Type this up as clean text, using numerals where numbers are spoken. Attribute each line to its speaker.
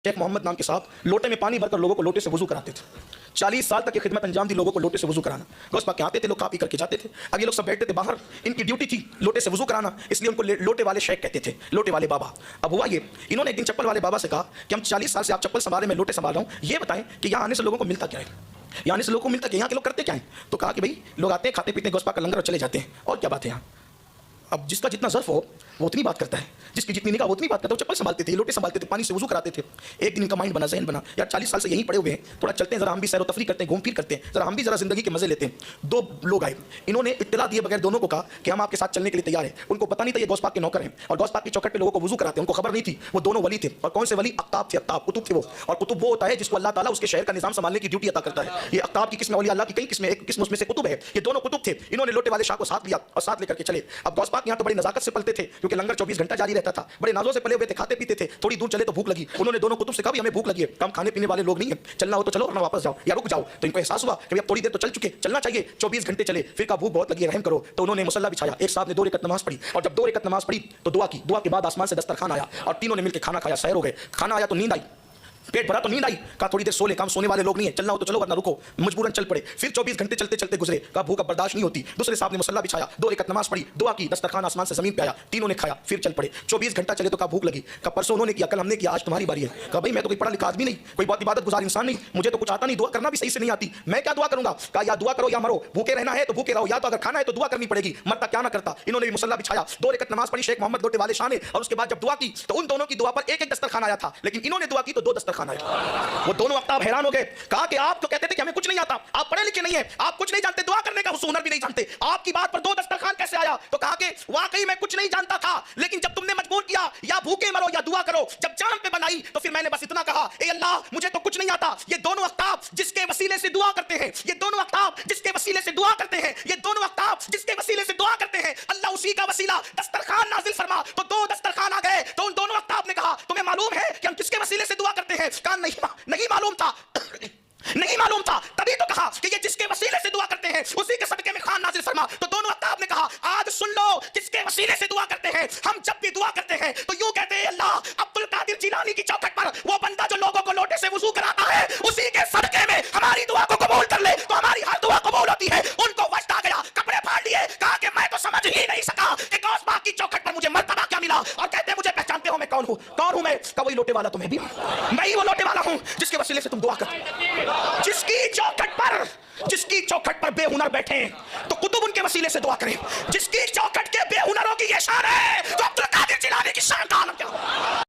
Speaker 1: शेख मोहम्मद नाम के साहब लोटे में पानी भरकर लोगों को लोटे से वजू कराते थे। 40 साल तक ये खिदमत अंजाम दी लोगों को लोटे से वजू कराना। गौस पाक के आते थे लोग, कापी करके जाते थे। अब ये लोग सब बैठते थे बाहर, इनकी ड्यूटी थी लोटे से वजू कराना, इसलिए उनको लोटे वाले शेख कहते थे, लोटे वाले बाबा। अब हुआ ये, इन्होंने एक दिन चप्पल वाले बाबा से कहा कि हम 40 साल से आप चप्पल संभाले, मैं लोटे संभाल रहा हूँ, ये बताएं कि यहाँ आने से लोगों को मिलता क्या है, यहाँ आने से लोगों को मिलता क्या, यहाँ के लोग करते क्या है? तो कहा कि भाई लोग आते हैं, खाते पीते हैं, गौस पाक का लंगर और चले जाते हैं, और क्या बात है यहाँ। अब जिसका जितना ज़र्फ हो वो उतनी बात करता है, जिसकी जितनी निगाह वो उतनी बात करता है। वो चप्पल संभालते थे, लोटे संभालते थे, पानी से वजू कराते थे। एक दिन इनका माइंड बना, ज़हन बना, यार 40 साल से यहीं पड़े हुए हैं, थोड़ा चलते हैं, जरा हम भी सैर व तफरी करते हैं, घूम फिर करते हैं, जरा हम भी जरा जिंदगी के मजे लेते हैं। 2 लोग आए, इन्होंने इत्तला दिए बगैर दोनों को कहा कि हम आपके साथ चलने के लिए तैयार हैं। उनको पता नहीं था ये गौस पाक के नौकर हैं और गौस पाक की चौखट पे लोगों को वजू कराते हैं, उनको खबर नहीं थी। वो दोनों वली थे, और कौन से वली? अख्ताब थे, अख्ताब कुतुब थे वो। और कुतुब वो होता है जिसको अल्लाह ताला उसके शहर का निजाम संभालने की ड्यूटी अता करता है। ये अख्ताब की किस्म, औलिया अल्लाह की कई किस्में, एक किस्म उसमें से कुतुब है। ये दोनों कुतुब थे। इन्होंने लोटे वाले शाह को साथ लिया और साथ लेकर के चले। अब गौस पाक यहाँ तो बड़ी नजाकत से पलते थे, क्योंकि लंगर 24 घंटा जारी रहता था, बड़े नाजों से पले हुए थे, खाते पीते थे। थोड़ी दूर चले तो भूख लगी, उन्होंने दोनों कुतुब से कहा हमें भूख लगी है, कम खाने पीने वाले लोग नहीं है, चलना हो तो चलो वरना वापस जाओ या रुक जाओ। तो इनको एहसास हुआ कि अब थोड़ी देर तो चल चुके, चलना चाहिए। 24 घंटे चले, फिर कहा भूख बहुत लगी है, रहम करो। तो उन्होंने मुसल्ला बिछाया, एक साहब ने 2 रकअत नमाज पढ़ी, और जब 2 रकअत नमाज पढ़ी तो दुआ की। दुआ के बाद आसमान से दस्तरखान आया और तीनों ने मिलकर खाना खाया, सैर हो गए। खाना आया तो नींद आई, पेट भरा तो नींद आई, कहा थोड़ी देर सो ले, काम सोने वाले लोग नहीं है, चलना हो तो चलो वरना रुको। मजबूरन चल पड़े। फिर 24 घंटे चलते चलते गुजरे, कहा भूख अब बर्दाश्त नहीं होती। दूसरे साहब ने मुसल्ला बिछाया, 2 रकअत नमाज पढ़ी, दुआ की, दस्तरखान आसमान से जमीन पे आया, तीनों ने खाया, फिर चल पड़े। 24 घंटा चले तो कहा भूख लगी, कहा परसों उन्होंने किया, कल हमने किया, आज तुम्हारी बारी है। कहा भाई मैं तो कोई पढ़ा लिखा आदमी नहीं, कोई बहुत इबादत गुजार इंसान नहीं, मुझे तो कुछ आता नहीं, दुआ करना भी सही से नहीं आती, मैं क्या दुआ करूंगा। कहा या दुआ करो या मरो, भूखे रहना है तो भूखे रहो, या तो अगर खाना है तो दुआ करनी पड़ेगी, मरता क्या ना करता। इन्होंने मुसल्ला बिछाया, 2 रकअत नमाज पढ़ी शेख मोहम्मद लोटे वाले शाह ने, और उसके बाद जब दुआ की तो उन दोनों की दुआ पर एक दस्तरखान आया था, लेकिन इन्होंने दुआ की तो 2 दस्तरखान आए। वो दोनों अख्ताब हैरान हो गए, कहा कि आप तो कहते थे कि हमें कुछ नहीं आता, आप पढ़े लिखे नहीं है, आप कुछ नहीं जानते, दुआ करने का हुनर भी नहीं जानते, आपकी बात पर 2 दस्तरखान कैसे आया? तो कहा कि वाकई मैं कुछ नहीं जानता था, लेकिन जब तुमने मजबूर किया या भूखे मरो या दुआ करो, जब जान पे बनाई तो फिर मैंने बस इतना कहा, ए अल्लाह मुझे तो कुछ नहीं आता। ये दोनों अख्ताब जिसके वसीले से दुआ करते हैं, ये दोनों अख्ताब जिसके वसीले से दुआ करते हैं, ये दोनों अख्ताब जिसके वसीले से दुआ करते हैं, अल्लाह उसी का वसीला दस्तरखान नाजिल फरमा। तो 2 दस्तरखान आ गए। तो उन दोनों अख्ताब ने कहा तुम्हें मालूम है कि हम किसके वसीले से दुआ करते हैं? कहा नहीं मालूम था नहीं मालूम था। तभी तो कहा कि ये जिसके वसीले से दुआ करते हैं उसी के सदके में खान नाजिल फरमा। तो दोनों अख्ताब ने कहा आज सुन लो किसके वसीले से दुआ करते हैं। हम जब भी दुआ करते हैं तो यूं कहते हैं अल्लाह अब्दुल कादिर जिलानी की चौखट पर वो बंदा जो लोगों को लोटे से वजू कराता है उसी के सदके में हमारी दुआ को कबूल कर ले तो हमारी हर दुआ कबूल होती है। उनको वजद आ गया, कपड़े फाड़ लिए, कहा कि मैं तो समझ ही नहीं सका कि गौस पाक की चौखट पर मुझे मर्तबा क्या मिला, और कहते हैं मुझे पहचानते हो मैं कौन हूं? कौन हूं मैं? का वही लोटे वाला तुम्हें भी, मैं ही वो लोटे वाला हूं जिसके वसीले से तुम दुआ करते, जिसकी चौखट पर बेहुनर बैठे तो कुतुब उनके वसीले से दुआ करें, जिसकी चौखट के बेहुनरों की ये शान है तो अब्दुल कादिर जिलानी की शान का आलम क्या।